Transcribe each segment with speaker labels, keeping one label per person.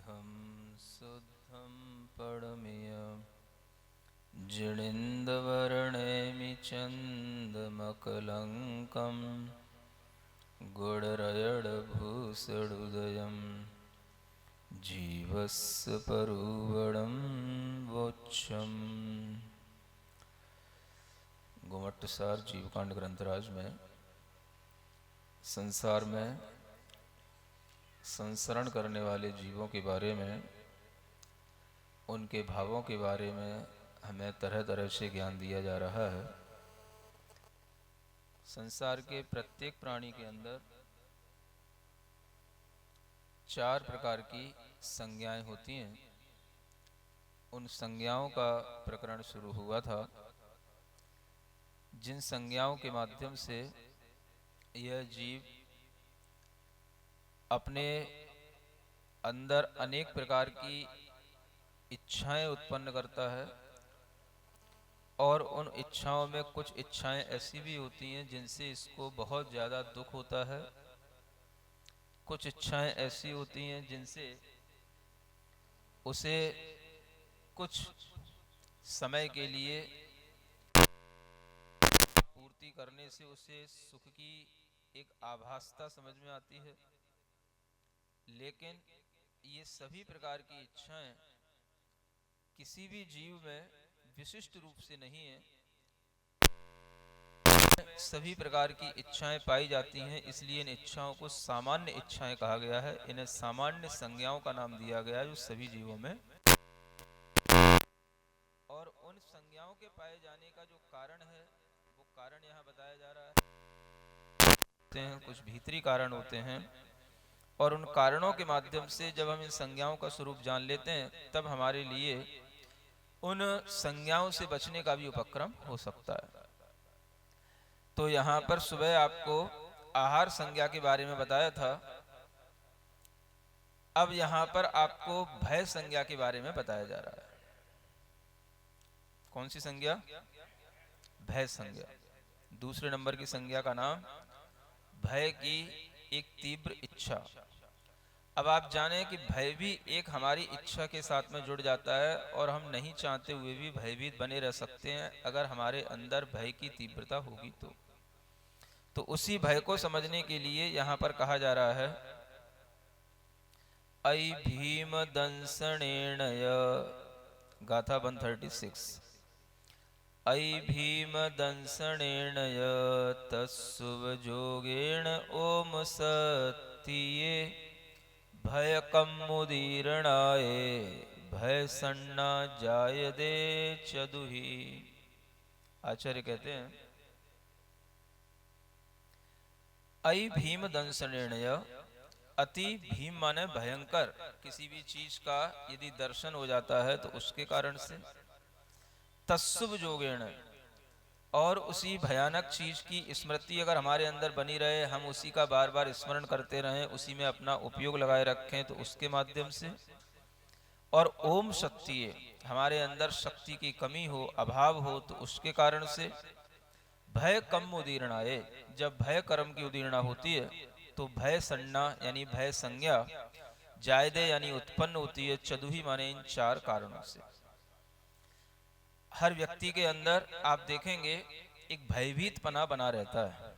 Speaker 1: शुद्धं शुद्धं परमियं जिणिन्दवर्णेमि चन्दमकलङ्कं गुणरयणभूषणोदयं जीवस्य परुवणं वोच्छम्। गोमट्टसार जीवकांड ग्रंथराज में संसार में संसरण करने वाले जीवों के बारे में, उनके भावों के बारे में हमें तरह तरह से ज्ञान दिया जा रहा है। संसार के प्रत्येक प्राणी के अंदर 4 प्रकार की संज्ञाएं होती हैं। उन संज्ञाओं का प्रकरण शुरू हुआ था, जिन संज्ञाओं के माध्यम से यह जीव अपने अंदर अनेक प्रकार की इच्छाएं उत्पन्न करता है, और उन इच्छाओं में कुछ इच्छाएं ऐसी भी होती हैं जिनसे इसको बहुत ज़्यादा दुख होता है। कुछ इच्छाएं ऐसी होती हैं जिनसे उसे कुछ समय के लिए पूर्ति करने से उसे सुख की एक आभासता समझ में आती है। लेकिन ये सभी प्रकार की इच्छाएं किसी भी जीव में विशिष्ट रूप से नहीं है। सभी प्रकार की इच्छाएं पाई जाती हैं, इसलिए इन इच्छाओं को सामान्य इच्छाएं कहा गया है। इन्हें सामान्य संज्ञाओं का नाम दिया गया है जो सभी जीवों में। और उन संज्ञाओं के पाए जाने का जो कारण है, वो कारण यहाँ बताया जा रहा है। कुछ भीतरी कारण होते हैं, और उन कारणों के माध्यम से जब हम इन संज्ञाओं का स्वरूप जान लेते हैं, तब हमारे लिए उन संज्ञाओं से बचने का भी उपक्रम हो सकता है। तो यहाँ पर सुबह आपको आहार संज्ञा के बारे में बताया था। अब यहाँ पर आपको भय संज्ञा के बारे में बताया जा रहा है। कौन सी संज्ञा? भय संज्ञा। दूसरे नंबर की संज्ञा का नाम भय की एक तीव्र इच्छा। अब आप जाने कि भय भी एक हमारी इच्छा के साथ में जुड़ जाता है, और हम नहीं चाहते हुए भी भयभीत बने रह सकते हैं अगर हमारे अंदर भय की तीव्रता होगी तो उसी भय को समझने के लिए यहाँ पर कहा जा रहा है, ऐ भीम दंसनेणय, गाथा 136। ऐ भीम दंसनेणय तत्सुवजोगेण ओम सत्ये भयकं मुदीरणाय भय सन्ना जायदे चदुहि। आचार्य कहते हैं, ऐ भीम दंसनेणय, अति भीम माने भयंकर किसी भी चीज का यदि दर्शन हो जाता है तो उसके कारण से, तत्सुव जोगेण, और उसी भयानक चीज की स्मृति अगर हमारे अंदर बनी रहे, हम उसी का बार बार स्मरण करते रहें, उसी में अपना उपयोग लगाए रखें, तो उसके माध्यम से, और ओम शक्ति, हमारे अंदर शक्ति की कमी हो, अभाव हो, तो उसके कारण से, भय कम उदीरणाए, जब भय कर्म की उदीरणा होती है तो भय सन्ना यानी भय संज्ञा जायदे यानी उत्पन्न होती है। चदुही माने इन 4 कारणों से। हर व्यक्ति के अंदर आप देखेंगे एक भयभीत पना बना रहता है।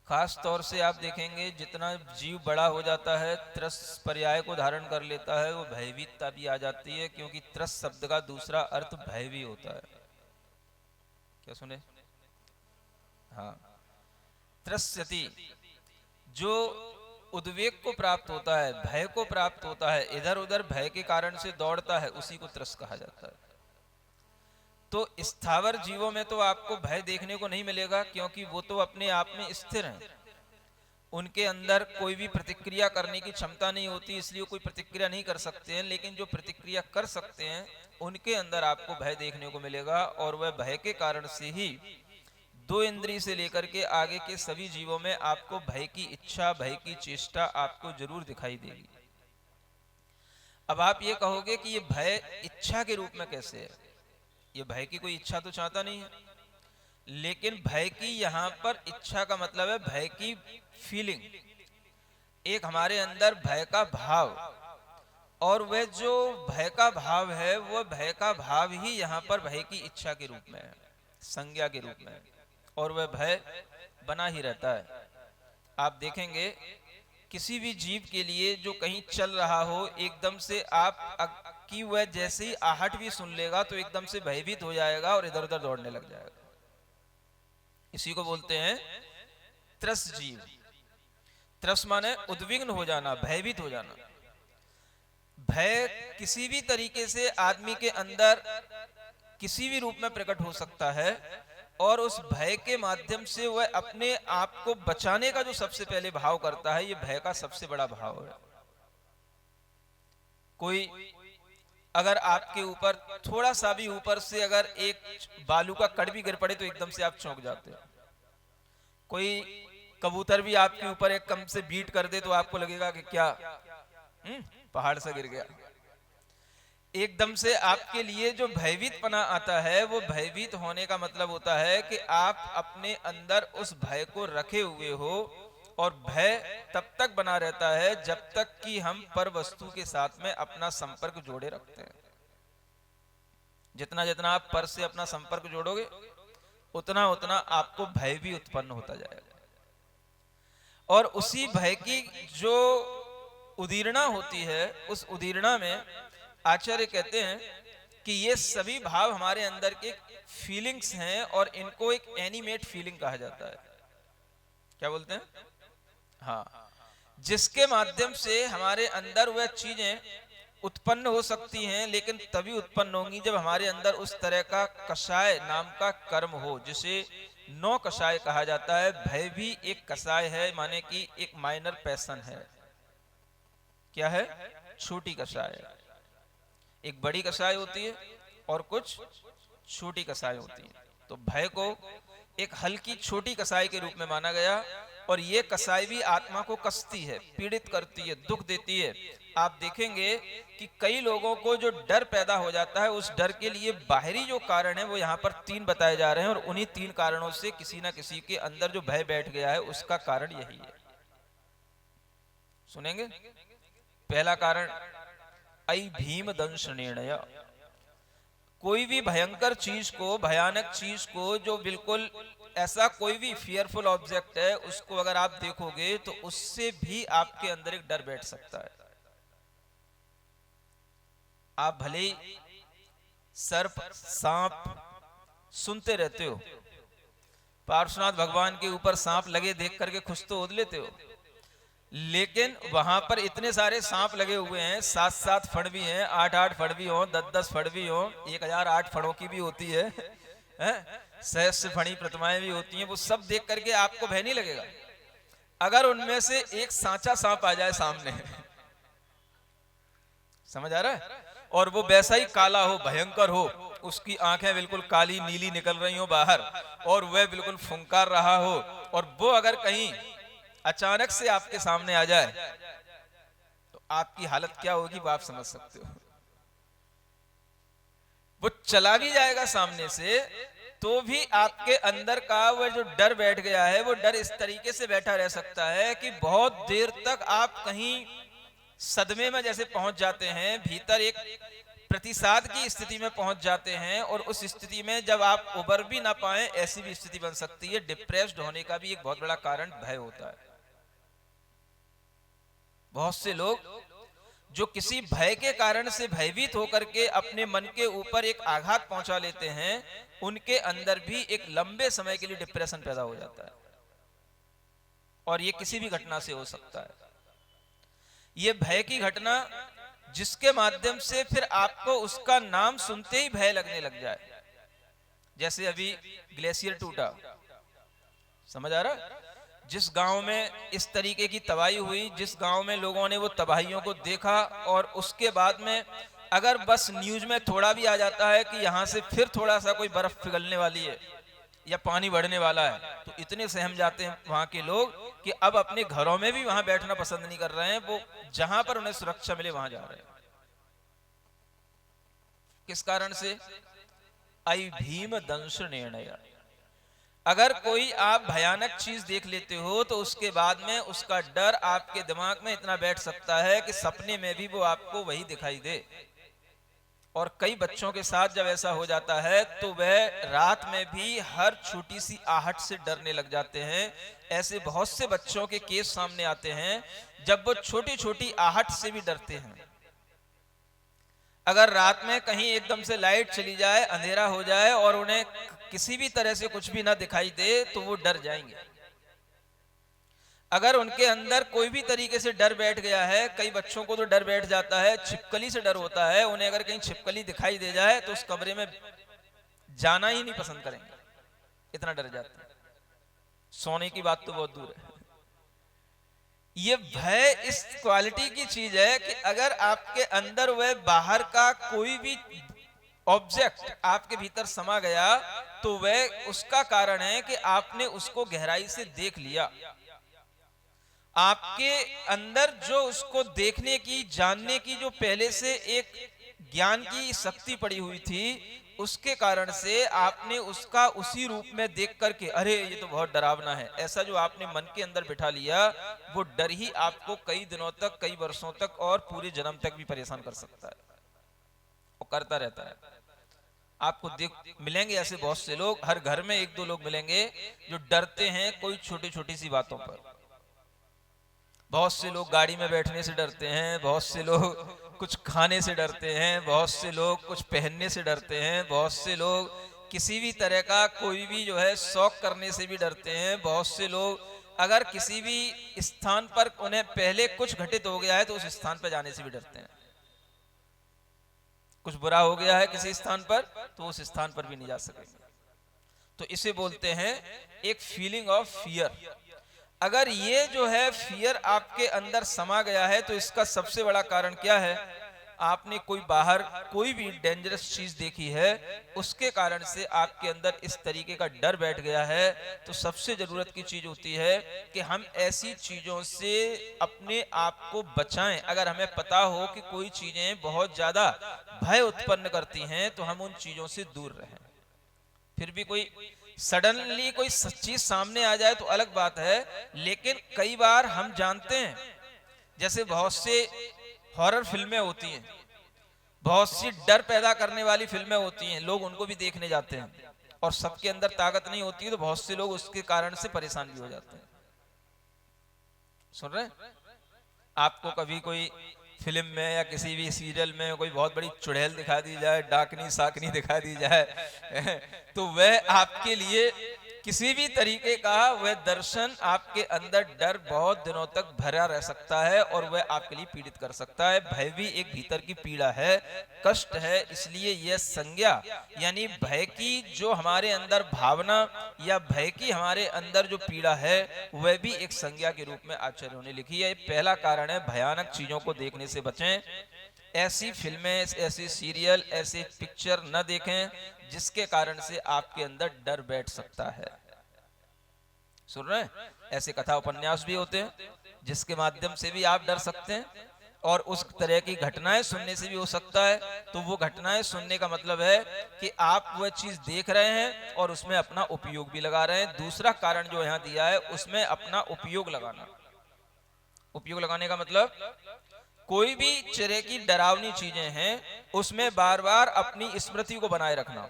Speaker 1: खास तौर से आप देखेंगे जितना जीव बड़ा हो जाता है, त्रस पर्याय को धारण कर लेता है, वो भयभीतता भी आ जाती है, क्योंकि त्रस शब्द का दूसरा अर्थ भय भी होता है। क्या सुने? हाँ, त्रस्यति, जो उद्वेग को प्राप्त होता है, भय को प्राप्त होता है, इधर उधर भय के कारण से दौड़ता है, उसी को त्रस कहा जाता है। तो स्थावर जीवों में तो आपको भय देखने को नहीं मिलेगा, क्योंकि वो तो अपने आप में स्थिर हैं। उनके अंदर कोई भी प्रतिक्रिया करने की क्षमता नहीं होती, इसलिए कोई प्रतिक्रिया नहीं कर सकते हैं। लेकिन जो प्रतिक्रिया कर सकते हैं, उनके अंदर आपको भय देखने को मिलेगा, और वह भय के कारण से ही 2 इंद्रिय से लेकर के आगे के सभी जीवों में आपको भय की इच्छा, भय की चेष्टा आपको जरूर दिखाई देगी। अब आप ये कहोगे कि ये भय इच्छा के रूप में कैसे है? ये भय की कोई इच्छा तो चाहता नहीं है, लेकिन भय की यहाँ पर इच्छा का मतलब है भय की फीलिंग। एक हमारे अंदर भय का भाव, और वह जो भय का भाव है, वह भय का भाव ही यहाँ पर भय की इच्छा के रूप में है, संज्ञा के रूप में है, और वह भय बना ही रहता है। आप देखेंगे किसी भी जीव के लिए जो कहीं चल रहा हो, एकदम से की वह जैसे ही आहट भी सुन लेगा तो एकदम से भयभीत हो जाएगा और इधर उधर दौड़ने लग जाएगा। इसी को बोलते हैं त्रस जीव। त्रस माने उद्विग्न हो जाना, भयभीत हो जाना। भय किसी भी तरीके से आदमी के अंदर किसी भी रूप में प्रकट हो सकता है, और उस भय के माध्यम से वह अपने आप को बचाने का जो सबसे पहले भाव करता है, ये भय का सबसे बड़ा भाव है। कोई अगर आपके ऊपर थोड़ा सा भी ऊपर से अगर एक बालू का कण भी गिर पड़े तो एकदम से आप चौंक जाते हो। कोई कबूतर भी आपके ऊपर एक कम से बीट कर दे तो आपको लगेगा कि क्या पहाड़ से गिर गया। एकदम से आपके लिए जो भयभीतपना आता है, वो भयभीत होने का मतलब होता है कि आप अपने अंदर उस भय को रखे हुए हो, और भय तब तक बना रहता है जब तक कि हम पर वस्तु के साथ में अपना संपर्क जोड़े रखते हैं। जितना जितना आप पर से अपना संपर्क जोड़ोगे, उतना उतना आपको भय भी उत्पन्न होता जाएगा। और उसी भय की जो उदीर्णा होती है, उस उदीर्णा में आचार्य कहते हैं कि ये सभी भाव हमारे अंदर के फीलिंग्स हैं, और इनको एक एनिमेट फीलिंग कहा जाता है। क्या बोलते हैं? हाँ, जिसके माध्यम से हमारे अंदर वह चीजें उत्पन्न हो सकती हैं, लेकिन तभी उत्पन्न होंगी जब हमारे अंदर उस तरह का कषाय नाम का कर्म हो, जिसे 9 कषाय कहा जाता है। भय भी एक कषाय है, माने कि एक माइनर पैशन है। क्या है? छोटी कषाय। एक बड़ी कषाय होती है और कुछ छोटी कषाय होती है। तो भय को एक हल्की छोटी कषाय के रूप में माना गया, और ये कषाय भी आत्मा को कसती है, पीड़ित करती है, दुख देती है। आप देखेंगे कि कई लोगों को जो डर पैदा हो जाता है, उस डर के लिए बाहरी जो कारण है वो यहाँ पर 3 बताए जा रहे हैं, और उन्हीं 3 कारणों से किसी ना किसी के अंदर जो भय बैठ गया है, उसका कारण यही है। सुनेंगे? पहला कारण, ऐ भीम दंश निर्णय। कोई भी भयंकर चीज को, भयानक चीज को, जो बिल्कुल ऐसा कोई भी फियरफुल ऑब्जेक्ट है, उसको अगर आप देखोगे तो उससे भी आपके अंदर एक डर बैठ सकता है। आप भले ही सर्प, सांप सुनते रहते हो, पार्श्वनाथ भगवान के ऊपर सांप लगे देख करके खुश तो हो लेते हो, लेकिन वहां पर इतने सारे सांप लगे हुए हैं, 7-7 फड़ भी हैं, 8-8 फड़ भी हो, 10-10 फड़ भी हो, 1008 फड़ों की भी होती है, सहस्त्र फणी प्रतिमाएं भी होती हैं। वो सब देख करके आपको भय नहीं लगेगा। अगर उनमें से एक सांचा सांप आ जाए सामने, समझ आ रहा है, और वो वैसा ही काला हो, भयंकर हो, उसकी आंखें बिल्कुल काली नीली निकल रही हो बाहर, और वह बिल्कुल फुंकार रहा हो, और वो अगर कहीं अचानक से आपके सामने आ जाए तो आपकी हालत क्या होगी वो आप समझ सकते हो। वो चला भी जाएगा सामने से, तो भी आपके अंदर का वो जो डर बैठ गया है, वो डर इस तरीके से बैठा रह सकता है कि बहुत देर तक आप कहीं सदमे में जैसे पहुंच जाते हैं, भीतर एक प्रतिसाद की स्थिति में पहुंच जाते हैं, और उस स्थिति में जब आप उबर भी ना पाए, ऐसी भी स्थिति बन सकती है। डिप्रेस्ड होने का भी एक बहुत बड़ा कारण भय होता है। बहुत से लोग जो किसी भय के कारण से भयभीत होकर के अपने मन के ऊपर एक आघात पहुंचा लेते हैं, उनके अंदर भी एक लंबे समय के लिए डिप्रेशन पैदा हो जाता है, और ये किसी भी घटना से हो सकता है। ये भय की घटना जिसके माध्यम से फिर आपको उसका नाम सुनते ही भय लगने लग जाए। जैसे अभी ग्लेशियर टूटा, समझ आ रहा? जिस गांव में इस तरीके की तबाही हुई, जिस गांव में लोगों ने वो तबाहियों को देखा, और उसके बाद में अगर बस न्यूज में थोड़ा भी आ जाता है कि यहां से फिर थोड़ा सा कोई बर्फ पिघलने वाली है या पानी बढ़ने वाला है, तो इतने सहम जाते हैं वहां के लोग कि अब अपने घरों में भी वहां बैठना पसंद नहीं कर रहे हैं, वो जहां पर उन्हें सुरक्षा मिले वहां जा रहे हैं। किस कारण से? ऐ भीम दंश निर्णय। अगर कोई आप भयानक चीज देख लेते हो तो उसके बाद में उसका डर आपके दिमाग में इतना बैठ सकता है कि सपने में भी वो आपको वही दिखाई दे। और कई बच्चों के साथ जब ऐसा हो जाता है तो वह रात में भी हर छोटी सी आहट से डरने लग जाते हैं। ऐसे बहुत से बच्चों के केस सामने आते हैं जब वो छोटी छोटी आहट से भी डरते हैं। अगर रात में कहीं एकदम से लाइट चली जाए, अंधेरा हो जाए और उन्हें किसी भी तरह से कुछ भी ना दिखाई दे तो वो डर जाएंगे। अगर उनके अंदर कोई भी तरीके से डर बैठ गया है, कई बच्चों को तो डर बैठ जाता है, छिपकली से डर होता है, उन्हें अगर कहीं छिपकली दिखाई दे जाए तो उस कमरे में जाना ही नहीं पसंद करेंगे, इतना डर जाते हैं। सोने की बात तो बहुत दूर है। ये भय इस क्वालिटी की चीज है कि अगर आपके अंदर वह बाहर का कोई भी ऑब्जेक्ट आपके भीतर समा गया तो वह उसका कारण है कि आपने उसको गहराई से देख लिया। आपके अंदर जो उसको देखने की, जानने की जो पहले से एक ज्ञान की शक्ति पड़ी हुई थी, उसके कारण से आपने उसका उसी रूप में देख करके अरे ये तो बहुत डरावना है, ऐसा जो आपने मन के अंदर बिठा लिया, वो डर ही आपको कई दिनों तक, कई वर्षों तक और पूरे जन्म तक भी परेशान कर सकता है और करता रहता है। आपको देख मिलेंगे ऐसे बहुत से लोग, हर घर में एक दो लोग मिलेंगे जो डरते हैं कोई छोटी छोटी सी बातों पर। बहुत से लोग गाड़ी में बैठने से डरते हैं, बहुत से लोग कुछ खाने से डरते हैं, बहुत से लोग कुछ पहनने से डरते हैं, बहुत से लोग किसी भी तरह का कोई भी जो है शौक करने से भी डरते हैं, बहुत से लोग अगर किसी भी स्थान पर उन्हें पहले कुछ घटित हो गया है तो उस स्थान पर जाने से भी डरते हैं। कुछ बुरा हो गया है किसी स्थान पर तो उस स्थान पर भी नहीं जा सकेंगे। तो इसे बोलते हैं एक फीलिंग ऑफ फियर। अगर ये जो है फियर आपके अंदर समा गया है तो इसका सबसे बड़ा कारण क्या है? आपने कोई बाहर कोई भी डेंजरस चीज देखी है, उसके कारण से आपके अंदर इस तरीके का डर बैठ गया है। तो सबसे जरूरत की चीज होती है कि हम ऐसी चीजों से अपने आप को बचाएं। अगर हमें पता हो कि कोई चीजें बहुत ज्यादा भय उत्पन्न करती हैं तो हम उन चीजों से दूर रहें। फिर भी कोई सडनली कोई चीज सामने आ जाए तो अलग बात है, लेकिन कई बार हम जानते हैं, जैसे बहुत से हॉरर फिल्में होती हैं, बहुत सी डर पैदा करने वाली फिल्में होती हैं, लोग उनको भी देखने जाते हैं और सबके अंदर ताकत नहीं होती तो बहुत से लोग उसके कारण से परेशान भी हो जाते हैं। सुन रहे हैं? आपको कभी कोई फिल्म में या किसी भी सीरियल में कोई बहुत बड़ी चुड़ैल दिखा दी जाए, डाकनी साकनी दिखा दी जाए तो वह आपके लिए किसी भी तरीके का वह दर्शन आपके अंदर डर बहुत दिनों तक भरा रह सकता है और वह आपके लिए पीड़ित कर सकता है। भय भी एक भीतर की पीड़ा है, कष्ट है। इसलिए यह संज्ञा यानी भय की जो हमारे अंदर भावना या भय की हमारे अंदर जो पीड़ा है वह भी एक संज्ञा के रूप में आचार्यों ने लिखी है। पहला कारण है भयानक चीजों को देखने से बचें। ऐसी फिल्में, ऐसी सीरियल, ऐसे पिक्चर न देखें जिसके कारण से आपके अंदर डर बैठ सकता है। सुन रहे हैं? ऐसे कथा उपन्यास भी होते हैं जिसके माध्यम से भी आप डर सकते हैं और उस तरह की घटनाएं सुनने से भी हो सकता है। तो वो घटनाएं सुनने का मतलब है कि आप वह चीज देख रहे हैं और उसमें अपना उपयोग भी लगा रहे हैं। दूसरा कारण जो यहां दिया है उसमें अपना उपयोग लगाना। उपयोग लगाने का मतलब कोई भी तरह की डरावनी चीजें हैं उसमें बार बार अपनी स्मृति को बनाए रखना,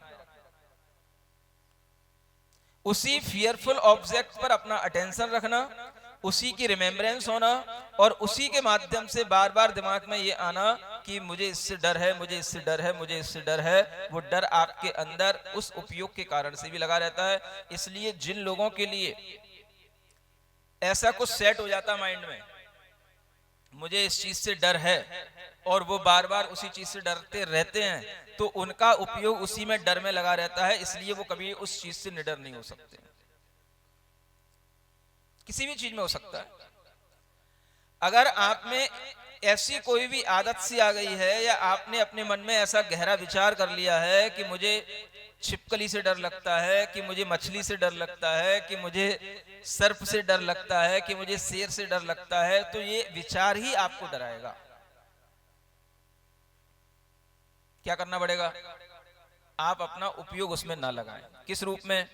Speaker 1: उसी फियरफुल ऑब्जेक्ट पर अपना अटेंशन रखना, उसी की रिमेम्बरेंस होना और उसी के माध्यम से बार बार दिमाग में ये आना कि मुझे इससे डर है, मुझे इससे डर है, मुझे इससे डर है। वो डर आपके अंदर उस उपयोग के कारण से भी लगा रहता है। इसलिए जिन लोगों के लिए ऐसा कुछ सेट हो जाता माइंड में, मुझे इस चीज से डर है और वो बार बार उसी चीज से डरते रहते हैं, तो उनका उपयोग उसी में डर में लगा रहता है। इसलिए वो कभी उस चीज से निडर नहीं हो सकते। किसी भी चीज में हो सकता है। अगर आप में ऐसी कोई भी आदत सी आ गई है या आपने अपने मन में ऐसा गहरा विचार कर लिया है कि मुझे छिपकली से डर लगता है, कि मुझे मछली से डर लगता है, कि मुझे सर्प से डर लगता है, कि मुझे शेर से डर लगता है, तो ये विचार ही आपको डराएगा। क्या करना पड़ेगा? आप अपना उपयोग उसमें ना लगाएं। किस रूप में?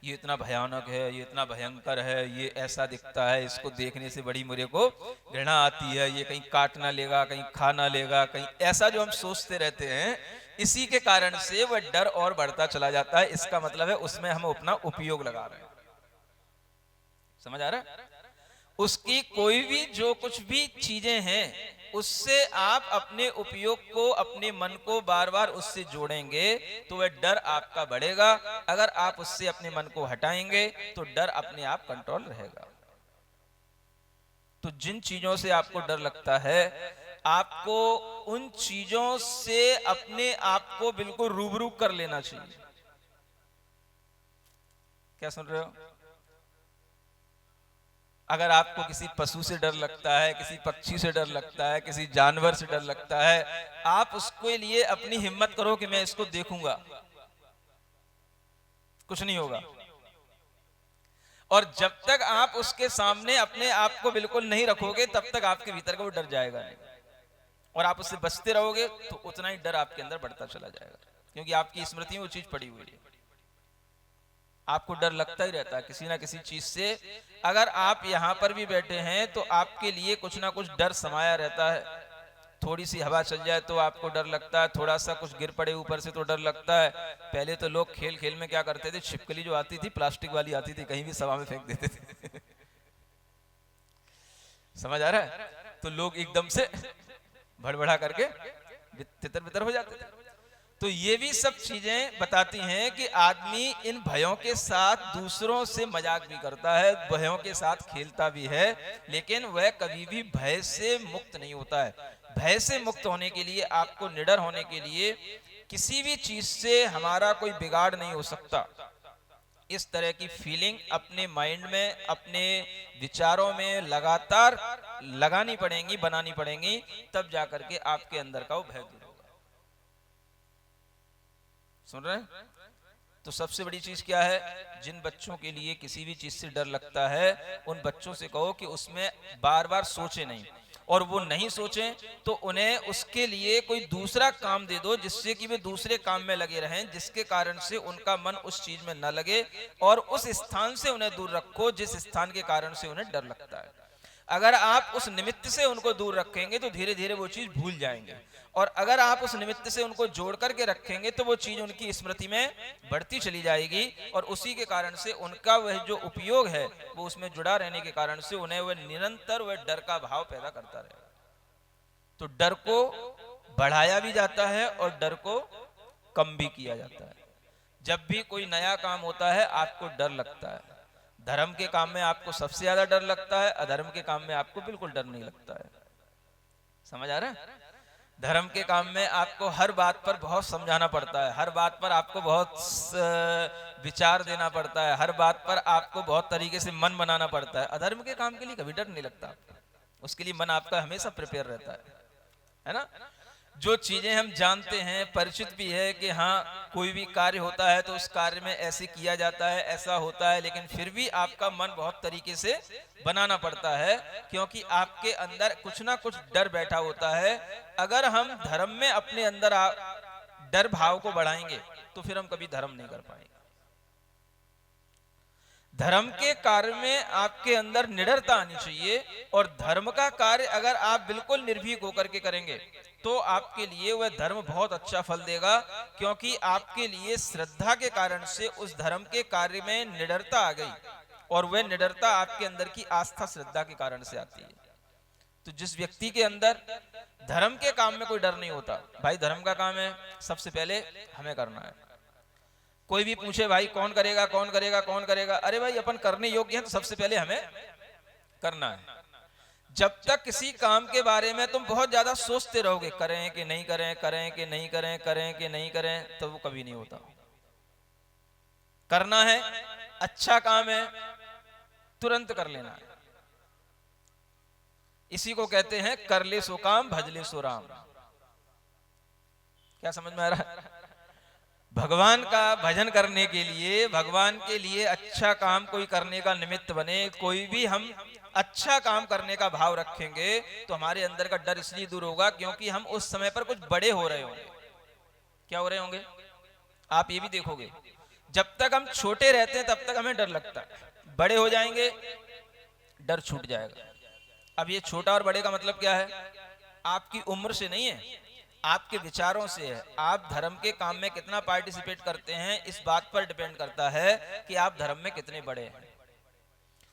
Speaker 1: ये इतना भयानक है, ये इतना भयंकर है, ये ऐसा दिखता है, इसको देखने से बड़ी मुझे को घृणा आती है, ये कहीं काट ना लेगा, कहीं खा ना लेगा, कहीं, ऐसा जो हम सोचते रहते हैं, इसी के कारण से वह डर और बढ़ता चला जाता है। इसका मतलब है उसमें हम अपना उपयोग लगा रहे हैं। समझ आ रहा है? उसकी कोई भी जो कुछ भी चीजें हैं, उससे आप अपने उपयोग को, अपने मन को बार बार उससे जोड़ेंगे तो वह डर आपका बढ़ेगा। अगर आप उससे अपने मन को हटाएंगे तो डर अपने आप कंट्रोल रहेगा। तो जिन चीजों से आपको डर लगता है, आपको उन चीजों से अपने आप को बिल्कुल रूबरू कर लेना चाहिए। क्या सुन रहे हो? अगर आपको किसी पशु से डर लगता है, किसी पक्षी से डर लगता है, किसी जानवर से डर लगता है, आप उसके लिए अपनी हिम्मत करो कि मैं इसको देखूंगा, कुछ नहीं होगा। और जब तक आप उसके सामने अपने आप को बिल्कुल नहीं रखोगे, तब तक आपके भीतर का वो डर जाएगा नहीं, और आप उससे बचते रहोगे तो उतना ही डर आपके अंदर बढ़ता चला जाएगा, क्योंकि आपकी स्मृति में वो चीज पड़ी हुई है। आपको डर लगता ही रहता है किसी ना किसी चीज से। अगर आप यहां पर भी बैठे हैं तो आपके लिए कुछ ना कुछ डर समाया रहता है। थोड़ी सी हवा चल जाए तो आपको डर लगता है, थोड़ा सा कुछ गिर पड़े ऊपर से तो डर लगता है। पहले तो लोग खेल खेल में क्या करते थे, छिपकली जो आती थी, प्लास्टिक वाली आती थी, कहीं भी सभा में फेंक देते थे। समझ आ रहा है? तो लोग एकदम से भड़बड़ा करके तितर बितर हो जाते थे। तो ये भी सब चीजें बताती हैं कि आदमी इन भयों के साथ दूसरों से मजाक भी करता है, भयों के साथ खेलता भी है, लेकिन वह कभी भी भय से मुक्त नहीं होता है। भय से मुक्त होने के लिए, आपको निडर होने के लिए, किसी भी चीज से हमारा कोई बिगाड़ नहीं हो सकता। इस तरह की फीलिंग अपने माइंड में, अपने विचारों में लगातार लगानी पड़ेंगी, बनानी पड़ेंगी, तब जाकर के आपके अंदर का वो भय दूर होगा। सुन रहे हैं? तो सबसे बड़ी चीज क्या है? जिन बच्चों के लिए किसी भी चीज से डर लगता है, उन बच्चों से कहो कि उसमें बार बार सोचे नहीं, और वो नहीं सोचें तो उन्हें उसके लिए कोई दूसरा काम दे दो, जिससे कि वे दूसरे काम में लगे रहें, जिसके कारण से उनका मन उस चीज में न लगे, और उस स्थान से उन्हें दूर रखो जिस स्थान के कारण से उन्हें डर लगता है। अगर आप उस निमित्त से उनको दूर रखेंगे तो धीरे धीरे वो चीज भूल जाएंगे, और अगर आप उस निमित्त से उनको जोड़ करके रखेंगे तो वो चीज उनकी स्मृति में बढ़ती चली जाएगी, और उसी के कारण से उनका वह जो उपयोग है वो उसमें जुड़ा रहने के कारण से उन्हें वह निरंतर वह डर का भाव पैदा करता रहेगा। तो डर को बढ़ाया भी जाता है और डर को कम भी किया जाता है। जब भी कोई नया काम होता है आपको डर लगता है। धर्म के काम में आपको सबसे ज्यादा डर लगता है, अधर्म के काम में आपको बिल्कुल डर नहीं लगता है। समझ आ रहा है? धर्म के काम में आपको हर बात पर बहुत समझाना पड़ता है, हर बात पर आपको बहुत विचार देना पड़ता है, हर बात पर आपको बहुत तरीके से मन बनाना पड़ता है। अधर्म के काम के लिए कभी डर नहीं लगता, उसके लिए मन आपका हमेशा प्रिपेयर रहता है ना? जो चीजें हम जानते हैं, परिचित भी है कि हाँ कोई भी कार्य होता है तो उस कार्य में ऐसे किया जाता है, ऐसा होता है, लेकिन फिर भी आपका मन बहुत तरीके से बनाना पड़ता है, क्योंकि आपके अंदर कुछ ना कुछ डर बैठा होता है। अगर हम धर्म में अपने अंदर डर भाव को बढ़ाएंगे तो फिर हम कभी धर्म नहीं कर पाएंगे। धर्म के कार्य में आपके अंदर निडरता आनी चाहिए, और धर्म का कार्य अगर आप बिल्कुल निर्भीक होकर के करेंगे तो आपके लिए वह धर्म बहुत अच्छा फल देगा, क्योंकि आपके लिए श्रद्धा के कारण से उस धर्म के कार्य में निडरता आ गई, और वह निडरता आपके अंदर की आस्था श्रद्धा के कारण से आती है। तो जिस व्यक्ति के अंदर धर्म के काम में कोई डर नहीं होता, भाई धर्म का काम है, सबसे पहले हमें करना है। कोई भी पूछे भाई कौन करेगा कौन करेगा कौन करेगा, अरे भाई अपन करने योग्य हैं तो सबसे पहले हमें करना है। जब तक किसी काम के बारे में तुम बहुत ज्यादा सोचते रहोगे, करें कि नहीं करें, करें कि नहीं करें, करें कि नहीं करें, तो वो कभी नहीं होता। करना है, अच्छा काम है, तुरंत कर लेना है। इसी को कहते हैं कर ले सो काम भज ले सो राम। क्या समझ में आ रहा है? भगवान का भजन करने के लिए, भगवान के लिए अच्छा काम कोई करने का निमित्त बने, कोई भी हम अच्छा काम करने का भाव रखेंगे तो हमारे अंदर का डर इसलिए दूर होगा क्योंकि हम उस समय पर कुछ बड़े हो रहे होंगे। क्या हो रहे होंगे? आप ये भी देखोगे, जब तक हम छोटे रहते हैं तब तक हमें डर लगता है, बड़े हो जाएंगे डर छूट जाएगा। अब ये छोटा और बड़े का मतलब क्या है? आपकी उम्र से नहीं है, आपके विचारों से है। आप धर्म के काम में कितना पार्टिसिपेट करते हैं इस बात पर डिपेंड करता है कि आप धर्म में कितने बड़े हैं।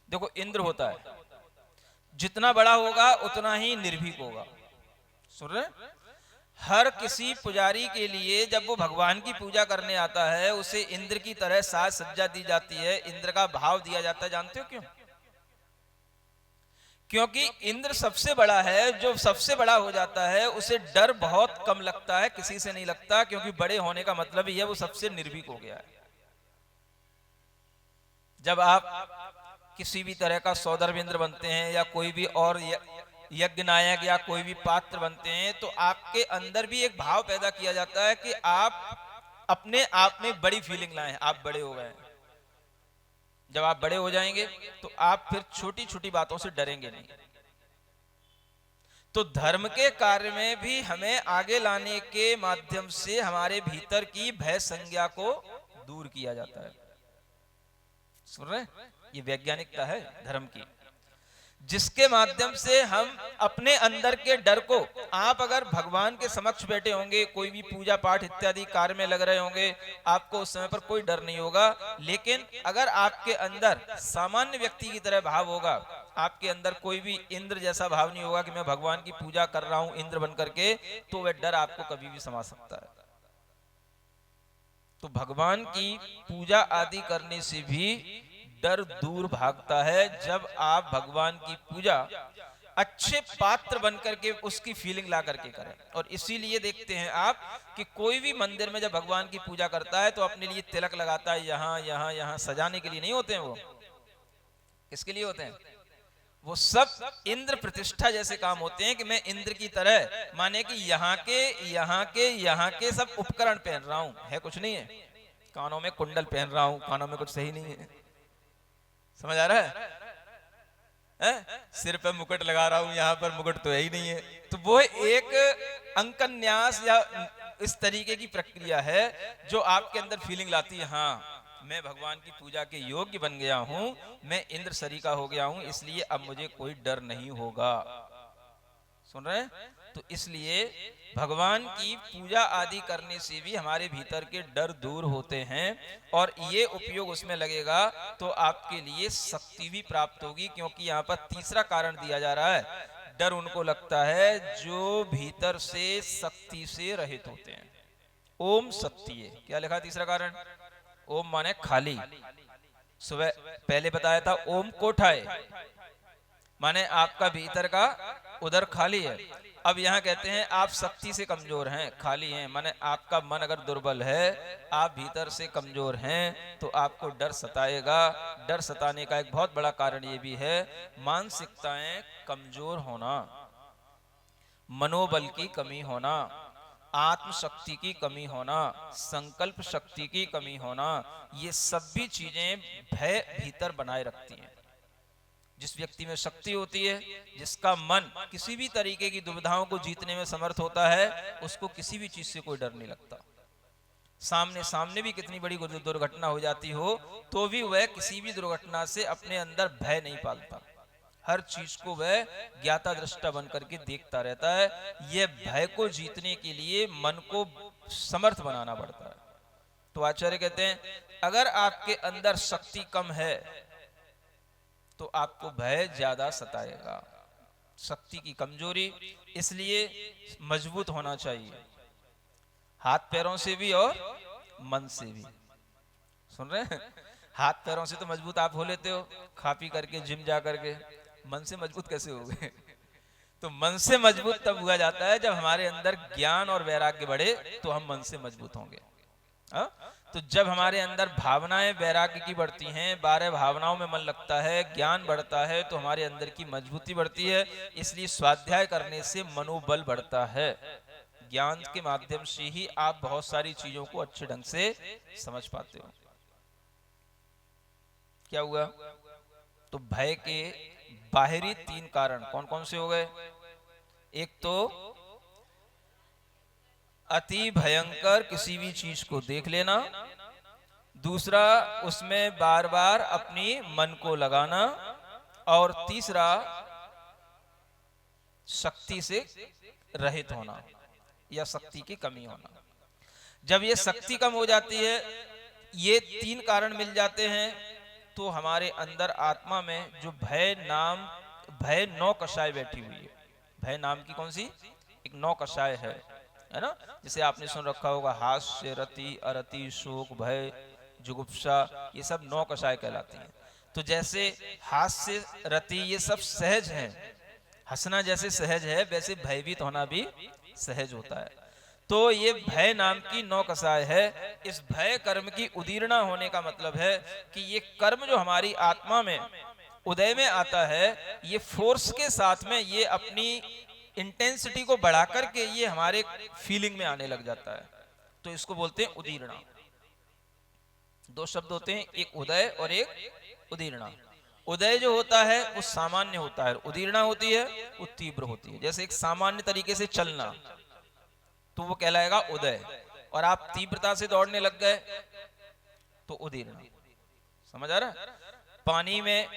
Speaker 1: देखो इंद्र होता है, जितना बड़ा होगा उतना ही निर्भीक होगा। सुन रहे? हर किसी पुजारी के लिए जब वो भगवान की पूजा करने आता है उसे इंद्र की तरह साज सज्जा दी जाती है, इंद्र का भाव दिया जाता है। जानते हो क्यों? क्योंकि इंद्र सबसे बड़ा है। जो सबसे बड़ा हो जाता है उसे डर बहुत कम लगता है, किसी से नहीं लगता, क्योंकि बड़े होने का मतलब ही है वो सबसे निर्भीक हो गया है। जब आप किसी भी तरह का सौदर्भ इंद्र बनते हैं या कोई भी और यज्ञ नायक या कोई भी पात्र बनते हैं तो आपके अंदर भी एक भाव पैदा किया जाता है कि आप अपने आप में बड़ी फीलिंग लाएं, आप बड़े हो गए। जब आप बड़े हो जाएंगे तो आप फिर छोटी छोटी बातों से डरेंगे नहीं। तो धर्म के कार्य में भी हमें आगे लाने के माध्यम से हमारे भीतर की भय संज्ञा को दूर किया जाता है। सुन रहे? ये वैज्ञानिकता है धर्म की, जिसके माध्यम से हम अपने अंदर के डर को, आप अगर भगवान के समक्ष बैठे होंगे, कोई भी पूजा पाठ इत्यादि कार्य में लग रहे होंगे, आपको उस समय पर कोई डर नहीं होगा। लेकिन अगर आपके अंदर सामान्य व्यक्ति की तरह भाव होगा, आपके अंदर कोई भी इंद्र जैसा भाव नहीं होगा कि मैं भगवान की पूजा कर रहा हूं इंद्र बन करके, तो वह डर आपको कभी भी समा सकता है। तो भगवान की पूजा आदि करने से भी डर दूर भागता है जब आप भगवान की पूजा अच्छे पात्र बनकर के उसकी फीलिंग ला करके करें। और इसीलिए देखते हैं आप कि कोई भी मंदिर में जब भगवान की पूजा करता है तो अपने लिए तिलक लगाता है, यहाँ यहाँ यहाँ सजाने के लिए नहीं होते हैं। वो किसके लिए होते हैं? वो सब इंद्र प्रतिष्ठा जैसे काम होते हैं कि मैं इंद्र की तरह, माने कि यहाँ के सब उपकरण पहन रहा हूं, है कुछ नहीं है। कानों में कुंडल पहन रहा हूं, कानों में कुछ सही नहीं है, समझ आ रहा है? सिर पे मुकुट लगा रहा हूं, यहाँ पर मुकुट तो है ही नहीं है। तो वो एक अंकन्यास या इस तरीके की प्रक्रिया है जो आपके अंदर फीलिंग लाती है, हाँ मैं भगवान की पूजा के योग्य बन गया हूं, मैं इंद्र सरीका हो गया हूं, इसलिए अब मुझे कोई डर नहीं होगा। सुन रहे हैं? तो इसलिए भगवान की पूजा आदि करने से भी हमारे भीतर के डर दूर होते हैं और ये उपयोग उसमें लगेगा तो आपके लिए शक्ति भी प्राप्त होगी। क्योंकि यहाँ पर तीसरा कारण दिया जा रहा है, डर उनको लगता है जो भीतर से शक्ति से रहित होते हैं। ओम शक्ति है। क्या लिखा तीसरा कारण? ओम माने खाली। सुबह पहले बताया था ओम कोठाए, माने आपका भीतर का उधर खाली है। अब यहाँ कहते हैं आप शक्ति से कमजोर हैं, खाली हैं, माने आपका मन अगर दुर्बल है, आप भीतर से कमजोर हैं तो आपको डर सताएगा। डर सताने का एक बहुत बड़ा कारण ये भी है मानसिकताएं कमजोर होना, मनोबल की कमी होना, आत्मशक्ति की कमी होना, संकल्प शक्ति की कमी होना, ये सब भी चीजें भय भीतर बनाए रखती हैं। जिस व्यक्ति में शक्ति होती है, जिसका मन किसी भी तरीके की दुविधाओं को जीतने में समर्थ होता है, उसको किसी भी चीज से कोई डर नहीं लगता। सामने भी कितनी बड़ी दुर्घटना हो जाती हो तो भी वह किसी भी दुर्घटना से अपने अंदर भय नहीं पालता। हर चीज को वह ज्ञाता दृष्टा बन करके देखता रहता है। यह भय को जीतने के लिए मन को समर्थ बनाना पड़ता है। तो आचार्य कहते हैं अगर आपके अंदर शक्ति कम है तो आपको भय ज्यादा सताएगा। शक्ति की कमजोरी, इसलिए मजबूत होना चाहिए, हाथ पैरों से भी और मन से भी। सुन रहे हैं? हाथ पैरों से तो मजबूत आप हो लेते हो खा पी करके, जिम जा करके, मन से मजबूत कैसे हो गए? तो मन से मजबूत तब हुआ जाता है जब हमारे अंदर ज्ञान और वैराग्य बढ़े, तो हम मन से मजबूत होंगे। तो जब हमारे अंदर भावनाएं वैराग्य की बढ़ती हैं, 12 भावनाओं में मन लगता है, ज्ञान बढ़ता है, तो हमारे अंदर की मजबूती बढ़ती है। इसलिए स्वाध्याय करने से मनोबल बढ़ता है। ज्ञान के माध्यम से ही आप बहुत सारी चीजों को अच्छे ढंग से समझ पाते हो। क्या हुआ? तो भय के बाहरी 3 कारण कौन कौन से हो गए? एक तो अति भयंकर किसी भी चीज को देख लेना। दूसरा, उसमें बार बार अपनी मन को लगाना। और तीसरा, शक्ति से रहित होना या शक्ति की कमी होना। जब ये शक्ति कम हो जाती है, ये तीन कारण मिल जाते हैं, तो हमारे अंदर आत्मा में जो भय नौ कषाय बैठी हुई है। भय नाम की कौन सी एक नौ कषाय है ना, जिसे आपने सुन रखा होगा, हास्य, रति, अरति, शोक, भय, जुगुप्सा, ये सब नौ कषाय कहलाती हैं। तो जैसे हास्य, रति ये सब सहज हैं, हंसना जैसे सहज है, वैसे भयभीत होना भी सहज होता है। तो ये भय नाम की नौ कषाय है। इस भय कर्म की उदीर्णा होने का मतलब है कि ये कर्म जो हमारी आत्मा में उदय में आता है, ये फोर्स के साथ में ये अपनी इंटेंसिटी को बढ़ा करके ये हमारे फीलिंग में आने लग जाता है। तो इसको बोलते हैं उदीर्णा। दो शब्द होते हैं, एक उदय और एक उदीर्णा। उदय जो होता है वो सामान्य होता है, उदीर्णा होती है वो तीव्र होती है। जैसे एक सामान्य तरीके से चलना तो वो कहलाएगा उदय, और आप तीव्रता से दौड़ने लग गए तो उदीर्णा। समझ आ रहा है? पानी में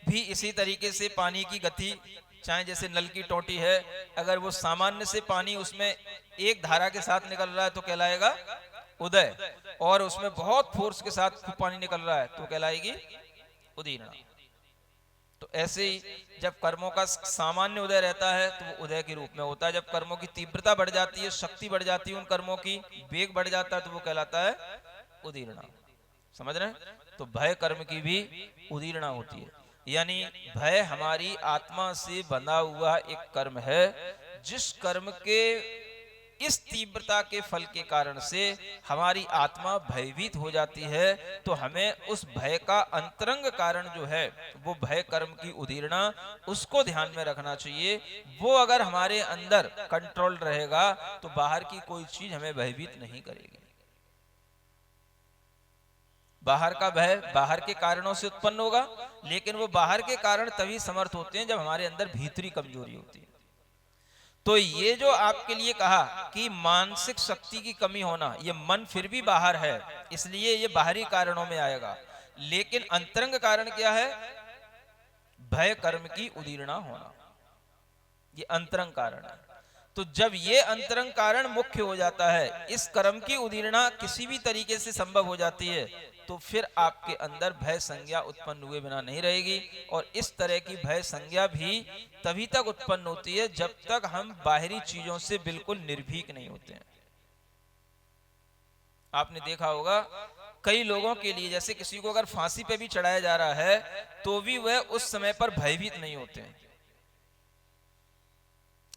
Speaker 1: भी इसी तरीके से पानी की गति, चाहे जैसे नल की टोटी है, अगर वो सामान्य से पानी उसमें एक धारा के साथ निकल रहा है तो कहलाएगा उदय, और उसमें बहुत फोर्स के साथ पानी निकल रहा है तो कहलाएगी उदीर्णा। तो ऐसे ही जब कर्मों का सामान्य उदय रहता है तो वो उदय के रूप में होता है। जब कर्मों की तीव्रता बढ़ जाती है, शक्ति बढ़ जाती है, उन कर्मों की वेग बढ़ जाता है, तो वो कहलाता है उदीर्णा। समझ रहे हैं? तो भय कर्म की भी उदीर्णा होती है। यानी भय हमारी आत्मा से बंधा हुआ एक कर्म है, जिस कर्म के इस तीव्रता के फल के कारण से हमारी आत्मा भयभीत हो जाती है। तो हमें उस भय का अंतरंग कारण जो है वो भय कर्म की उदीर्णा, उसको ध्यान में रखना चाहिए। वो अगर हमारे अंदर कंट्रोल रहेगा तो बाहर की कोई चीज हमें भयभीत नहीं करेगी। बाहर का भय बाहर के कारणों से उत्पन्न होगा, लेकिन वो बाहर के कारण तभी समर्थ होते हैं जब हमारे अंदर भीतरी कमजोरी होती है। तो ये जो आपके लिए कहा कि मानसिक शक्ति की कमी होना, ये मन फिर भी बाहर है, इसलिए ये बाहरी कारणों में आएगा। लेकिन अंतरंग कारण क्या है? भय कर्म की उदीर्णा होना, ये अंतरंग कारण है। तो जब ये अंतरंग कारण मुख्य हो जाता है, इस कर्म की उदीर्णा किसी भी तरीके से संभव हो जाती है, तो फिर आपके अंदर भय संज्ञा उत्पन्न हुए बिना नहीं रहेगी। और इस तरह की भय संज्ञा भी तभी तक उत्पन्न होती है जब तक हम बाहरी चीजों से बिल्कुल निर्भीक नहीं होते हैं। आपने देखा होगा कई लोगों के लिए, जैसे किसी को अगर फांसी पे भी चढ़ाया जा रहा है तो भी वह उस समय पर भयभीत नहीं होते हैं।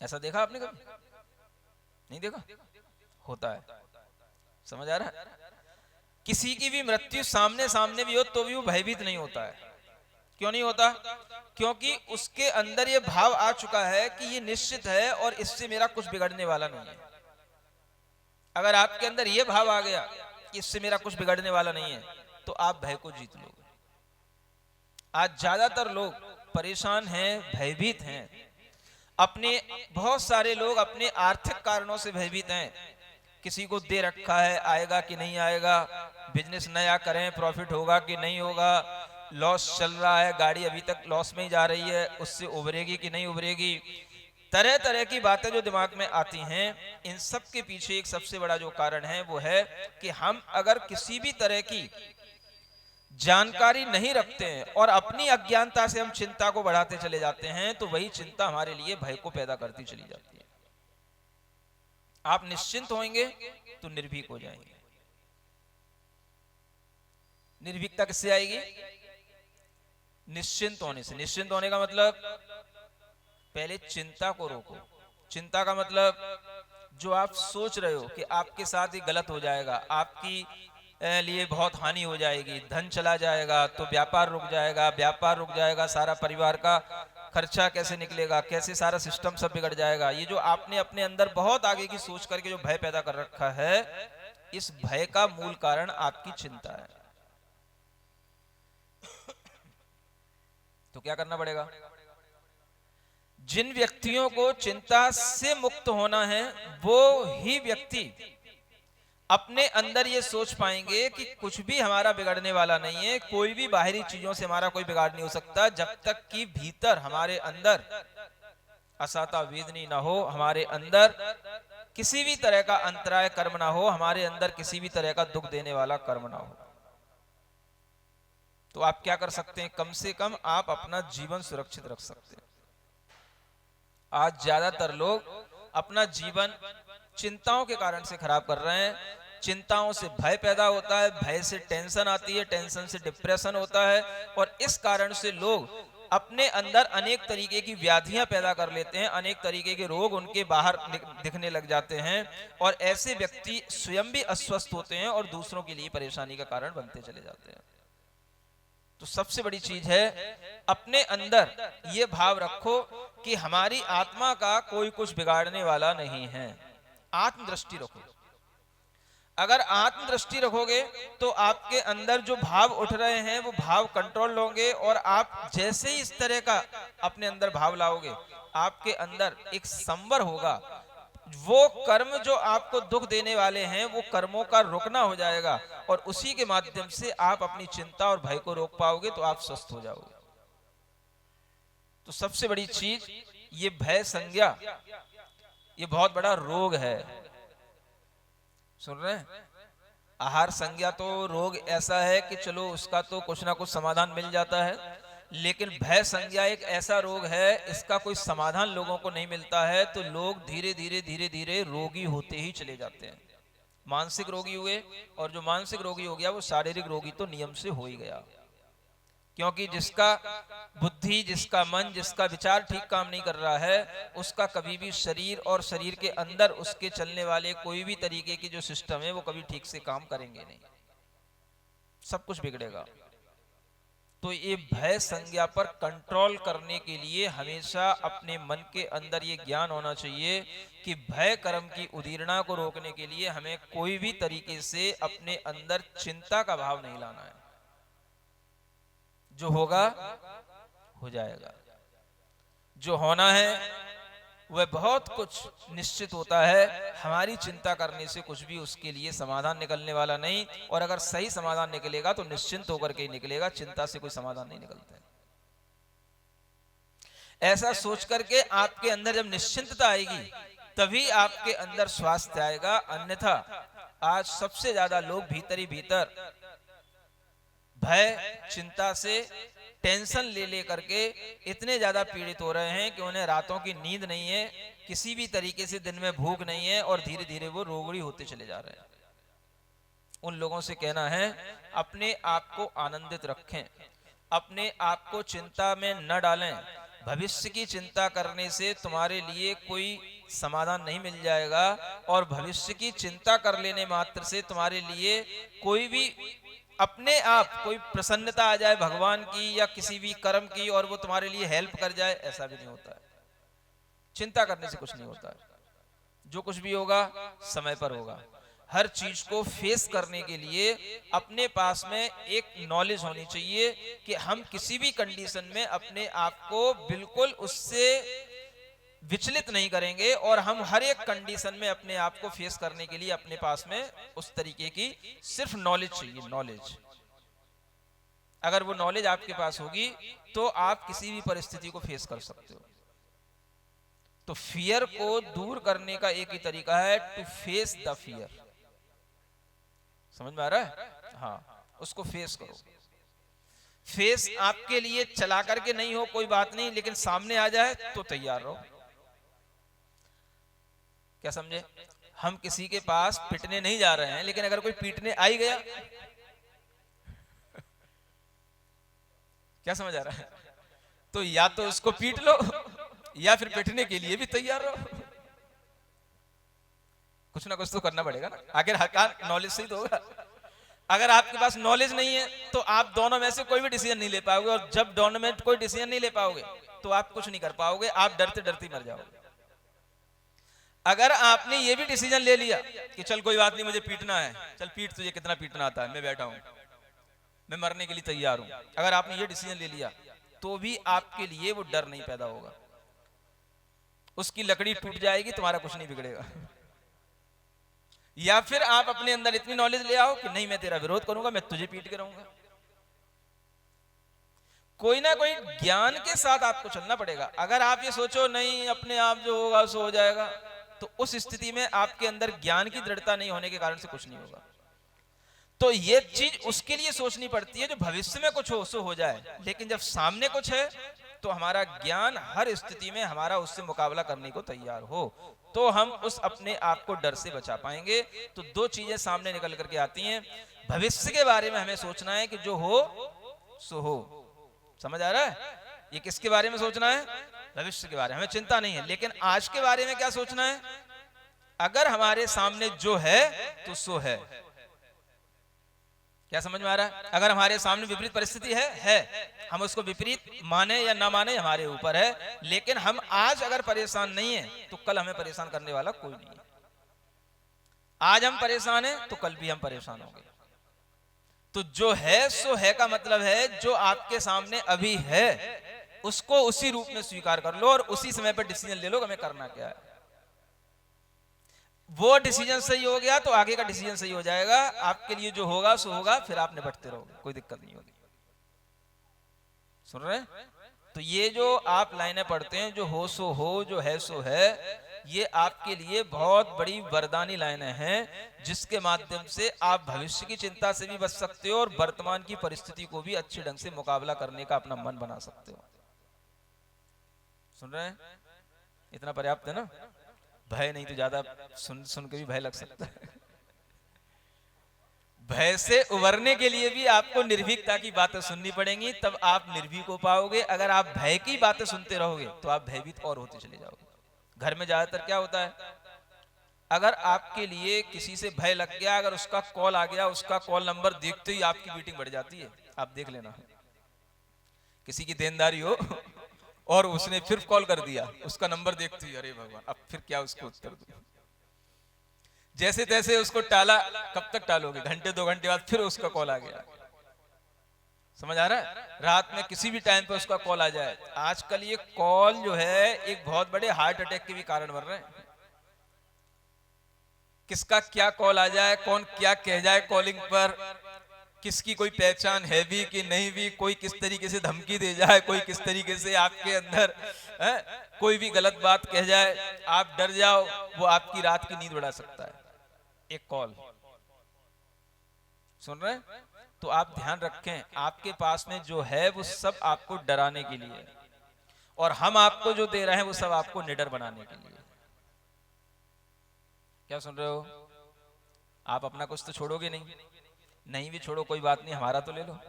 Speaker 1: ऐसा देखा आपने कभी? नहीं देखा? होता है। समझ आ रहा है? किसी की भी मृत्यु सामने सामने भी हो तो भी वो भयभीत नहीं होता है। क्यों नहीं होता? क्योंकि उसके अंदर ये भाव आ चुका है कि ये निश्चित है और इससे मेरा कुछ बिगड़ने वाला नहीं है। अगर आपके अंदर ये भाव आ गया कि इससे मेरा कुछ बिगड़ने वाला नहीं है, तो आप भय को जीत लोगे। आज ज्यादातर लोग परेशान हैं, भयभीत हैं। अपने बहुत सारे लोग अपने आर्थिक कारणों से भयभीत हैं। किसी को दे रखा है, आएगा कि नहीं आएगा, बिजनेस नया करें, प्रॉफिट होगा कि नहीं होगा, लॉस चल रहा है, गाड़ी अभी तक लॉस में ही जा रही है, उससे उभरेगी कि नहीं उभरेगी। तरह तरह की बातें जो दिमाग में आती हैं, इन सब के पीछे एक सबसे बड़ा जो कारण है वो है कि हम अगर किसी भी तरह की जानकारी नहीं रखते हैं और अपनी अज्ञानता से हम चिंता को बढ़ाते चले जाते हैं, तो वही चिंता हमारे लिए भय को पैदा करती चली जाती है। आप निश्चिंत होंगे तो निर्भीक हो जाएंगे। निर्भीकता किससे आएगी? निश्चिंत होने से। निश्चिंत होने का मतलब, पहले चिंता को रोको। चिंता का मतलब, जो आप सोच रहे हो कि आपके साथ ही गलत हो जाएगा, आपकी लिए बहुत हानि हो जाएगी, धन चला जाएगा, तो व्यापार रुक जाएगा, व्यापार रुक जाएगा, सारा परिवार का खर्चा कैसे निकलेगा, कैसे सारा सिस्टम सब बिगड़ जाएगा। ये जो आपने अपने अंदर बहुत आगे की सोच करके जो भय पैदा कर रखा है, इस भय का मूल कारण आपकी चिंता है। तो क्या करना पड़ेगा? जिन व्यक्तियों को चिंता से मुक्त होना है वो ही व्यक्ति अपने अंदर ये सोच पाएंगे कि कुछ भी हमारा बिगड़ने वाला नहीं है, कोई भी बाहरी चीजों से हमारा कोई बिगाड़ नहीं हो सकता, जब तक कि भीतर हमारे अंदर असाता वेदनी ना हो, हमारे अंदर किसी भी तरह का अंतराय कर्म ना हो, हमारे अंदर किसी भी तरह का दुख देने वाला कर्म ना हो। तो आप क्या कर सकते हैं? कम से कम आप अपना जीवन सुरक्षित रख सकते हैं। आज ज्यादातर लोग अपना जीवन चिंताओं के कारण से खराब कर रहे हैं। चिंताओं से भय पैदा होता है, भय से टेंशन आती है, टेंशन से डिप्रेशन होता है, और इस कारण से लोग अपने अंदर अनेक तरीके की व्याधियां पैदा कर लेते हैं, अनेक तरीके के रोग उनके बाहर दिखने लग जाते हैं, और ऐसे व्यक्ति स्वयं भी अस्वस्थ होते हैं और दूसरों के लिए परेशानी का कारण बनते चले जाते हैं। तो सबसे बड़ी चीज है, अपने अंदर ये भाव रखो कि हमारी आत्मा का कोई कुछ बिगाड़ने वाला नहीं है। आत्मदृष्टि रखो। अगर आत्मदृष्टि रखोगे तो आपके अंदर जो भाव उठ रहे हैं वो भाव कंट्रोल होंगे, और आप जैसे ही इस तरह का अपने अंदर भाव लाओगे, आपके अंदर एक संवर होगा। वो कर्म जो आपको दुख देने वाले हैं वो कर्मों का रुकना हो जाएगा, और उसी के माध्यम से आप अपनी चिंता और भय को रोक पाओगे, तो आप स्वस्थ हो जाओगे। तो सबसे बड़ी चीज ये भय संज्ञा, ये बहुत बड़ा रोग है। सुन रहे हैं? आहार संज्ञा तो रोग ऐसा है कि चलो उसका तो कुछ ना कुछ समाधान मिल जाता है, लेकिन भय संज्ञा एक ऐसा रोग है, इसका कोई समाधान लोगों को नहीं मिलता है, तो लोग धीरे धीरे धीरे धीरे रोगी होते ही चले जाते हैं। मानसिक रोगी हुए, और जो मानसिक रोगी हो गया वो शारीरिक रोगी तो नियम से हो ही गया, क्योंकि जिसका बुद्धि, जिसका मन, जिसका विचार ठीक काम नहीं कर रहा है, उसका कभी भी शरीर और शरीर के अंदर उसके चलने वाले कोई भी तरीके की जो सिस्टम है वो कभी ठीक से काम करेंगे नहीं, सब कुछ बिगड़ेगा। तो ये भय संज्ञा पर कंट्रोल करने के लिए हमेशा अपने मन के अंदर ये ज्ञान होना चाहिए कि भय कर्म की उदीरना को रोकने के लिए हमें कोई भी तरीके से अपने अंदर चिंता का भाव नहीं लाना है। जो होगा हो जाएगा, जो होना है वह बहुत कुछ निश्चित होता है। हमारी चिंता करने से कुछ भी उसके लिए समाधान निकलने वाला नहीं, और अगर सही समाधान निकलेगा तो निश्चिंत होकर के ही निकलेगा, चिंता से कोई समाधान नहीं निकलता है। ऐसा सोच करके आपके अंदर जब निश्चिंतता आएगी तभी आपके अंदर स्वास्थ्य आएगा, अन्यथा आज सबसे ज्यादा लोग भीतर ही भीतर भय, चिंता से, टेंशन ले ले करके इतने ज्यादा पीड़ित हो रहे हैं कि उन्हें रातों की नींद नहीं है, किसी भी तरीके से दिन में भूख नहीं है, और धीरे धीरे वो रोगी होते चले जा रहे हैं। उन लोगों से कहना है, अपने आप को आनंदित रखें, अपने आप को चिंता में न डालें। भविष्य की चिंता करने से तुम्हारे लिए कोई समाधान नहीं मिल जाएगा, और भविष्य की चिंता कर लेने मात्र से तुम्हारे लिए कोई भी अपने आप कोई प्रसन्नता आ जाए भगवान की या किसी भी कर्म की और वो तुम्हारे लिए हेल्प कर जाए, ऐसा भी नहीं होता है। चिंता करने से कुछ नहीं होता है। जो कुछ भी होगा समय पर होगा। हर चीज को फेस करने के लिए अपने पास में एक नॉलेज होनी चाहिए कि हम किसी भी कंडीशन में अपने आप को बिल्कुल उससे विचलित नहीं करेंगे, और हम हर एक कंडीशन में अपने आप को फेस करने के लिए अपने पास में उस तरीके की सिर्फ नॉलेज चाहिए। नॉलेज, अगर वो नॉलेज आपके पास होगी तो आप किसी भी परिस्थिति को फेस कर सकते हो। तो फियर को दूर करने का एक ही तरीका है, टू फेस द फियर। समझ में आ रहा है? हाँ, उसको फेस करो। फेस आपके लिए चला करके नहीं हो कोई बात नहीं, लेकिन सामने आ जाए तो तैयार रहो। क्या समझे? हम किसी के पास पिटने नहीं जा रहे हैं, लेकिन अगर कोई पीटने आ ही गया, क्या समझ आ रहा है? तो या तो उसको पीट लो या फिर पिटने के लिए भी तैयार रहो। कुछ ना कुछ तो करना पड़ेगा ना, आखिर हकार नॉलेज से ही तो होगा। अगर आपके पास नॉलेज नहीं है तो आप दोनों में से कोई भी डिसीजन नहीं ले पाओगे, और जब दोनों में कोई डिसीजन नहीं ले पाओगे तो आप कुछ नहीं कर पाओगे, आप डरते डरते मर जाओगे। अगर आपने ये भी डिसीजन ले लिया कि चल कोई बात नहीं, मुझे पीटना है, चल पीट, तुझे कितना पीटना आता है, मैं बैठा हूं, मैं मरने के लिए तैयार हूं, अगर आपने ये डिसीजन ले लिया तो भी आपके लिए वो डर नहीं पैदा होगा। उसकी लकड़ी टूट जाएगी, तुम्हारा कुछ नहीं बिगड़ेगा। या फिर आप अपने अंदर इतनी नॉलेज ले आओ कि नहीं मैं तेरा विरोध करूंगा, मैं तुझे पीट के रहूंगा। कोई ना कोई ज्ञान के साथ आपको चलना पड़ेगा। अगर आप ये सोचो नहीं अपने आप जो होगा सो हो जाएगा, तो उस स्थिति में आपके अंदर ज्ञान की दृढ़ता नहीं होने के कारण से कुछ नहीं होगा। तो ये चीज उसके लिए सोचनी पड़ती है जो भविष्य में कुछ हो सो हो जाए, लेकिन जब सामने कुछ है तो हमारा ज्ञान हर स्थिति में हमारा उससे मुकाबला करने को तैयार हो, तो हम उस अपने आप को डर से बचा पाएंगे। तो दो चीजें सामने निकल करके आती हैं। भविष्य के बारे में हमें सोचना है कि जो हो सो हो। समझ आ रहा है? ये किसके बारे में सोचना है? भविष्य के बारे में हमें चिंता नहीं है। लेकिन आज के बारे में क्या सोचना है? अगर हमारे सामने जो है तो सो है। क्या समझ में आ रहा है? अगर हमारे सामने विपरीत परिस्थिति है, हम उसको विपरीत माने या ना माने हमारे ऊपर है। लेकिन हम आज अगर परेशान नहीं है तो कल हमें परेशान करने वाला कोई नहीं है। आज हम परेशान हैं तो कल भी हम परेशान होंगे। तो जो है सो है का मतलब है जो आपके सामने अभी है उसको उसी रूप में स्वीकार कर लो और उसी समय पर डिसीजन ले लो हमें करना क्या है। वो डिसीजन सही हो गया तो आगे का डिसीजन सही हो जाएगा। आपके लिए जो होगा सो होगा, फिर आप निपटते रहोगे, कोई दिक्कत नहीं होगी। सुन रहे हैं? तो ये जो आप लाइनें पढ़ते हैं, जो हो सो हो, जो है सो है, ये आपके लिए बहुत बड़ी वरदानी लाइनें हैं जिसके माध्यम से आप भविष्य की चिंता से भी बच सकते हो और वर्तमान की परिस्थिति को भी अच्छे ढंग से मुकाबला करने का अपना मन बना सकते हो। सुन रहे हैं? इतना पर्याप्त है ना? भय नहीं तो ज्यादा सुन के भी भय लग सकता है। भय से उबरने के लिए भी आपको निर्भीकता की बातें सुननी पड़ेंगी, तब आप निर्भीक हो पाओगे। अगर आप भय की बातें सुनते रहोगे तो आप भयभीत और होते चले जाओगे। घर में ज्यादातर क्या होता है, अगर आपके लिए किसी से भय लग गया, अगर उसका कॉल आ गया, उसका कॉल नंबर देखते ही आपकी मीटिंग बढ़ जाती है। आप देख लेना, किसी की देनदारी हो और उसने फिर कॉल कर दिया, उसका नंबर देखते ही अरे भगवान अब फिर क्या उसको उत्तर दूं। जैसे तैसे उसको टाला। कब तक टालोगे? घंटे 2 घंटे बाद फिर उसका कॉल आ गया। समझ आ रहा है? रात में किसी भी टाइम पे उसका कॉल आ जाए। आजकल ये कॉल जो है एक बहुत बड़े हार्ट अटैक के भी कारण बन रहे हैं। किसका क्या कॉल आ जाए, कौन क्या कह जाए कॉलिंग पर, किसकी कोई पहचान है भी कि नहीं भी, कोई किस तरीके से धमकी दे जाए, कोई किस तरीके से आपके अंदर कोई भी गलत बात कह जाए, आप डर जाओ, वो आपकी रात की नींद उड़ा सकता है एक कॉल। सुन रहे हैं? तो आप ध्यान रखें, आपके पास में जो है वो सब आपको डराने के लिए, और हम आपको जो दे रहे हैं वो सब आपको निडर बनाने के लिए। क्या सुन रहे हो? आप अपना कुछ तो छोड़ोगे नहीं? नहीं भी छोड़ो कोई बात नहीं, हमारा तो ले लो।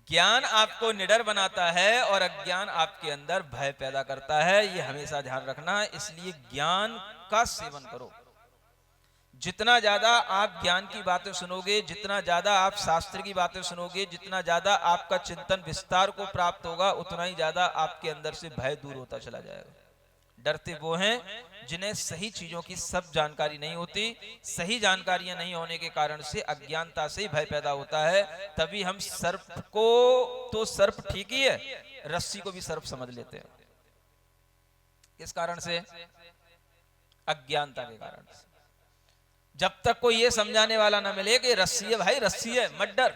Speaker 1: ज्ञान आपको निडर बनाता है और अज्ञान आपके अंदर भय पैदा करता है, ये हमेशा ध्यान रखना। इसलिए ज्ञान का सेवन करो। जितना ज्यादा आप ज्ञान की बातें सुनोगे, जितना ज्यादा आप शास्त्र की बातें सुनोगे, जितना ज्यादा आपका चिंतन विस्तार को प्राप्त होगा, उतना ही ज्यादा आपके अंदर से भय दूर होता चला जाएगा। डरते वो हैं जिन्हें सही चीजों की सब जानकारी नहीं होती। सही जानकारियां नहीं होने के कारण से अज्ञानता से ही भय पैदा होता है। तभी हम सर्प को तो सर्प ठीक ही है, रस्सी को भी सर्प समझ लेते हैं। किस कारण से? अज्ञानता के कारण से। जब तक कोई ये समझाने वाला ना मिले कि रस्सी है भाई, रस्सी है, मत डर,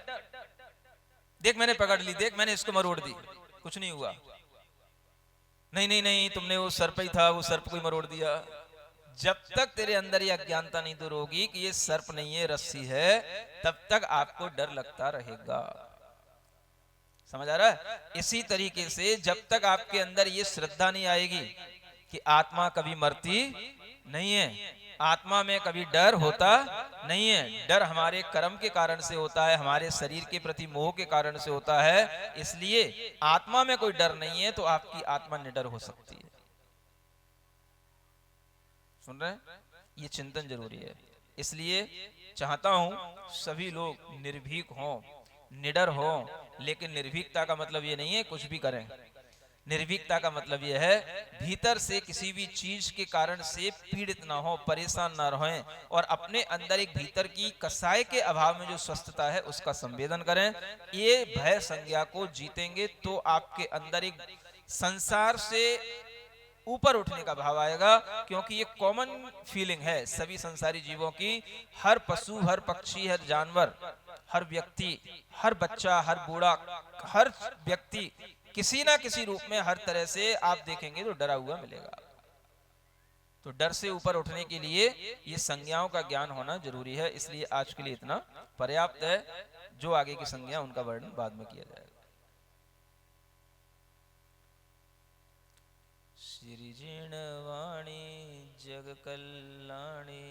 Speaker 1: देख मैंने पकड़ ली, देख मैंने इसको मरोड़ दी, कुछ नहीं हुआ। नहीं नहीं नहीं, तुमने वो सर्प ही था, वो सर्प को ही मरोड़ दिया। जब तक तेरे अंदर ये अज्ञानता नहीं दूर होगी कि ये सर्प नहीं है, रस्सी है, तब तक आपको डर लगता रहेगा। समझ आ रहा है? इसी तरीके से जब तक आपके अंदर ये श्रद्धा नहीं आएगी कि आत्मा कभी मरती नहीं है, आत्मा में कभी डर होता नहीं है, डर हमारे कर्म के कारण से होता है, हमारे शरीर के प्रति मोह के कारण से होता है। इसलिए आत्मा में कोई डर नहीं है तो आपकी आत्मा निडर हो सकती है। सुन रहे हैं? ये चिंतन जरूरी है। इसलिए चाहता हूं सभी लोग निर्भीक हों, निडर हों। लेकिन निर्भीकता का मतलब ये नहीं है कुछ भी करें। निर्भीकता का मतलब यह है भीतर से किसी भी चीज के कारण से पीड़ित ना हो, परेशान ना रहें, और अपने अंदर एक भीतर की कसाई के अभाव में जो स्वस्थता है उसका संवेदन करें। ये भय संज्ञा को जीतेंगे तो आपके अंदर एक संसार से ऊपर उठने का भाव आएगा, क्योंकि ये कॉमन फीलिंग है सभी संसारी जीवों की। हर पशु, हर पक्षी, हर जानवर, हर व्यक्ति, हर बच्चा, हर बूढ़ा, हर व्यक्ति किसी ना किसी रूप में हर तरह से आप देखेंगे तो डरा हुआ मिलेगा। तो डर से ऊपर उठने के लिए ये संज्ञाओं का ज्ञान होना जरूरी है। इसलिए आज के लिए इतना पर्याप्त है। जो आगे की संज्ञा उनका वर्णन बाद में किया जाएगा। श्रीजिण वाणी जग कल्याणी,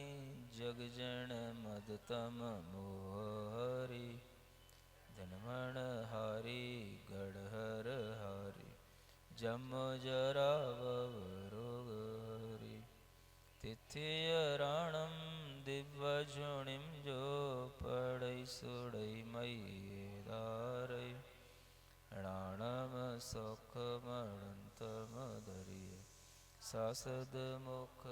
Speaker 1: जग जन मदतम मोहरी, धनमण हारी गढ़हर हारी, जम जरा रोग हरी, तिथिय राणम दिव्य झुणिम जो पड़ई सुड़ई मई दारई, राणम सुख मणंत मदरिय, सासद मुख